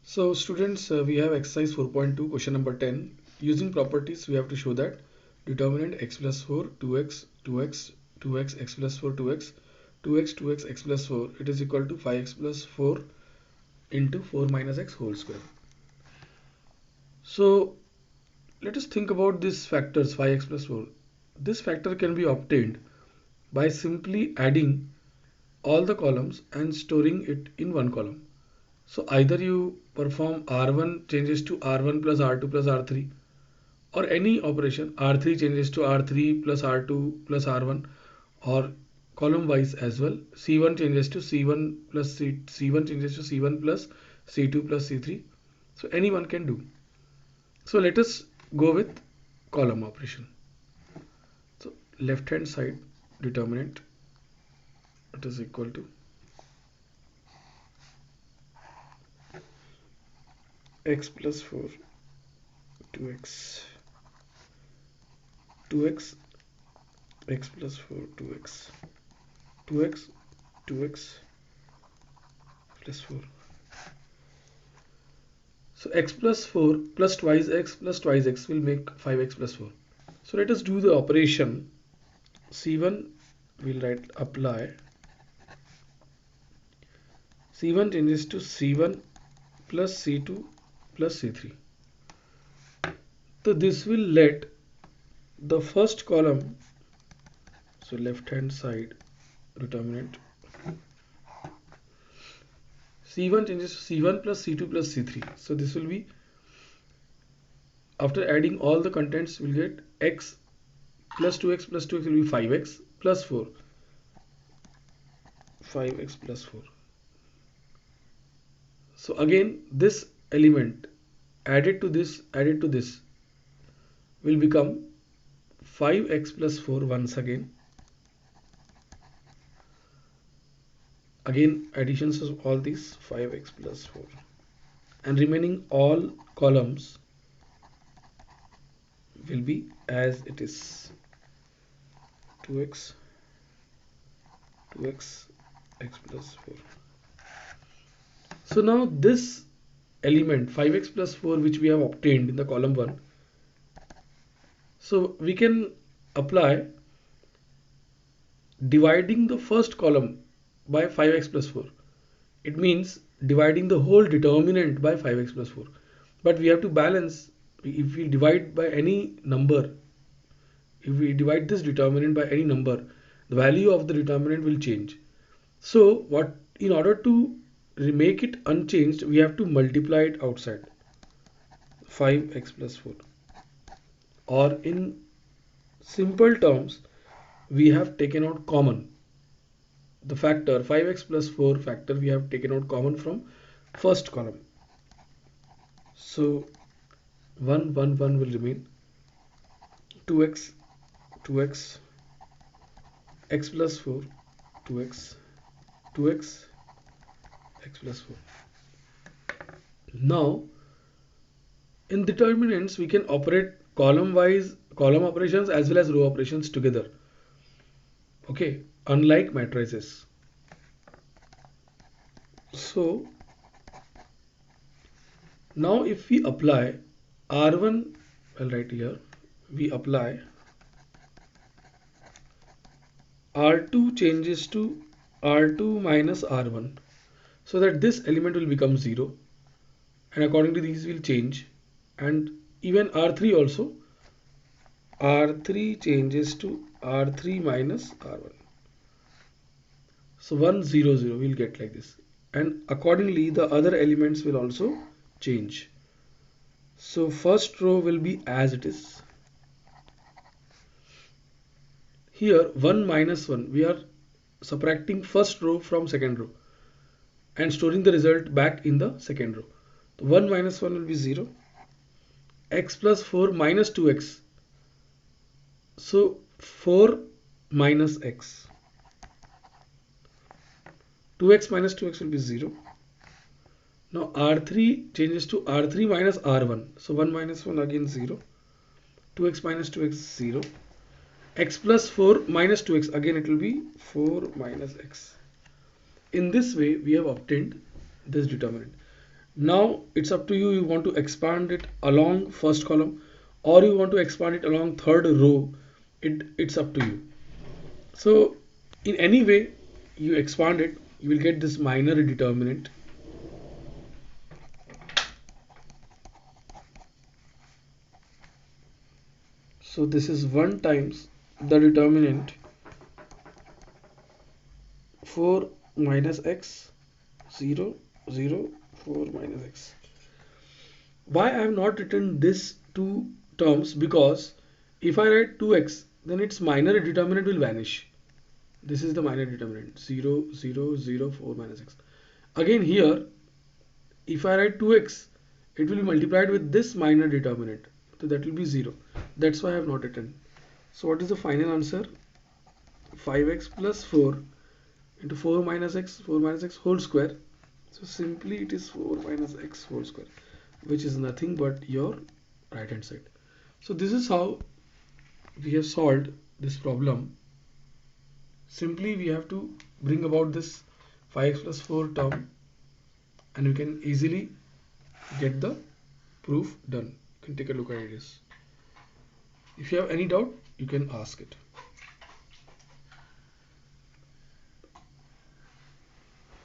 So students, we have exercise 4.2 question number 10. Using properties, we have to show that determinant x plus 4, 2x, 2x, 2x, x plus 4, 2x, 2x, 2x, x plus 4, it is equal to 5x plus 4 into 4 minus x whole square. So let us think about these factors 5x plus 4. This factor can be obtained by simply adding all the columns and storing it in one column. So either you perform R1 changes to R1 plus R2 plus R3, or any operation R3 changes to R3 plus R2 plus R1, or column wise as well. C1 changes to C1 plus C1 changes to C1 plus C2 plus C3. So anyone can do. So let us go with column operation. So left hand side determinant, it is equal to x plus 4, 2x, 2x, x plus 4, 2x, 2x, 2x plus 4. So x plus 4 plus twice x will make 5x plus 4. So let us do the operation. C1 will write apply. C1 changes to C1 plus C2 plus C3. So this will let the first column, so left hand side determinant, C1 changes to C1 plus C2 plus C3. So this will be, after adding all the contents, we'll get x plus 2x will be 5x plus 4. 5x plus 4. So again this element added to this will become 5x plus 4 once again. Again additions of all these 5x plus 4, and remaining all columns will be as it is 2x, 2x, x plus 4. So now this element 5x plus 4 which we have obtained in the column 1, so we can apply dividing the first column by 5x plus 4. It means dividing the whole determinant by 5x plus 4. But we have to balance. If we divide by any number, if we divide this determinant by any number, the value of the determinant will change. So what, in order to make it unchanged, we have to multiply it outside 5x plus 4, or in simple terms we have taken out common the factor 5x plus 4 factor, we have taken out common from first column. So 1 1 1 will remain, 2x 2x, x plus 4, 2x 2x, x plus 4. Now in determinants we can operate column operations as well as row operations together, okay, unlike matrices. So now if we apply R1, I'll write here, we apply R2 changes to R2 minus R1, so that this element will become 0, and accordingly these will change, and even R3 also, R3 changes to R3 minus R1. So 1 0 0 we'll get like this, and accordingly the other elements will also change. So first row will be as it is. Here 1 minus 1, we are subtracting first row from second row and storing the result back in the second row. 1 minus 1 will be 0. X plus 4 minus 2x. So 4 minus x. 2x minus 2x will be 0. Now R3 changes to R3 minus R1. So 1 minus 1 again 0. 2x minus 2x 0. X plus 4 minus 2x, again it will be 4 minus x. In this way we have obtained this determinant. Now it's up to you. You want to expand it along first column or you want to expand it along third row. It's up to you. So in any way you expand it, you will get this minor determinant. So this is 1 times the determinant 4 minus x 0 0 4 minus x. Why I have not written this two terms? Because if I write 2x, then its minor determinant will vanish. This is the minor determinant 0 0 0 4 minus x. Again here, if I write 2x, it will be multiplied with this minor determinant, so that will be 0. That's why I have not written. So what is the final answer? 5x plus 4 into 4 minus x whole square. So simply it is 4 minus x whole square, which is nothing but your right hand side. So this is how we have solved this problem. Simply we have to bring about this 5x plus 4 term and we can easily get the proof done. You can take a look at this. If you have any doubt, you can ask it.